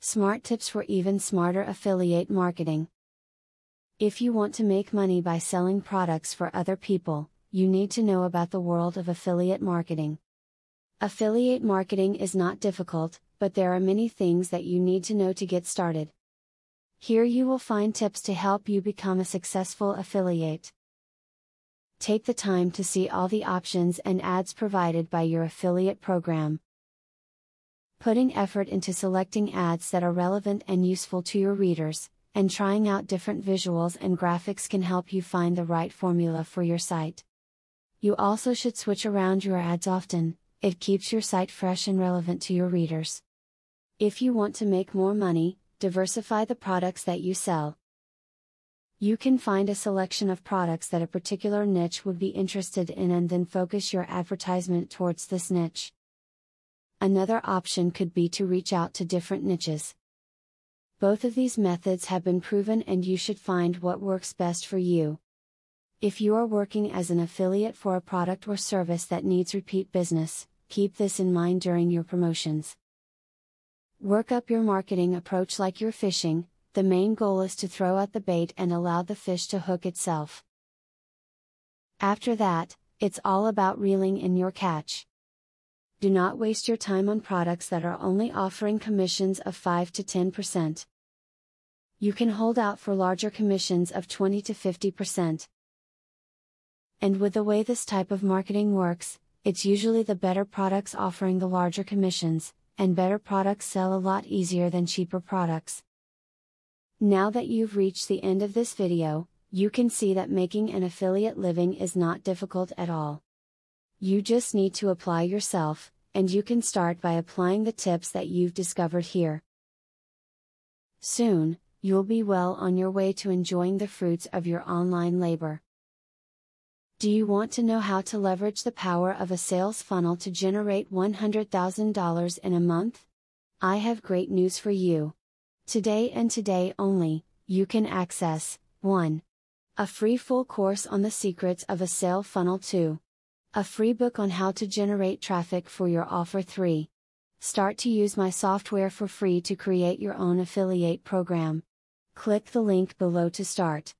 Smart tips for even smarter affiliate marketing. If you want to make money by selling products for other people, you need to know about the world of affiliate marketing. Affiliate marketing is not difficult, but there are many things that you need to know to get started. Here you will find tips to help you become a successful affiliate. Take the time to see all the options and ads provided by your affiliate program. Putting effort into selecting ads that are relevant and useful to your readers, and trying out different visuals and graphics can help you find the right formula for your site. You also should switch around your ads often, it keeps your site fresh and relevant to your readers. If you want to make more money, diversify the products that you sell. You can find a selection of products that a particular niche would be interested in and then focus your advertisement towards this niche. Another option could be to reach out to different niches. Both of these methods have been proven and you should find what works best for you. If you are working as an affiliate for a product or service that needs repeat business, keep this in mind during your promotions. Work up your marketing approach like you're fishing. The main goal is to throw out the bait and allow the fish to hook itself. After that, it's all about reeling in your catch. Do not waste your time on products that are only offering commissions of 5 to 10%. You can hold out for larger commissions of 20 to 50%. And with the way this type of marketing works, it's usually the better products offering the larger commissions, and better products sell a lot easier than cheaper products. Now that you've reached the end of this video, you can see that making an affiliate living is not difficult at all. You just need to apply yourself, and you can start by applying the tips that you've discovered here. Soon, you'll be well on your way to enjoying the fruits of your online labor. Do you want to know how to leverage the power of a sales funnel to generate $100,000 in a month? I have great news for you. Today and today only, you can access 1. A free full course on the secrets of a sale funnel. 2. A free book on how to generate traffic for your offer. 3. Start to use my software for free to create your own affiliate program. Click the link below to start.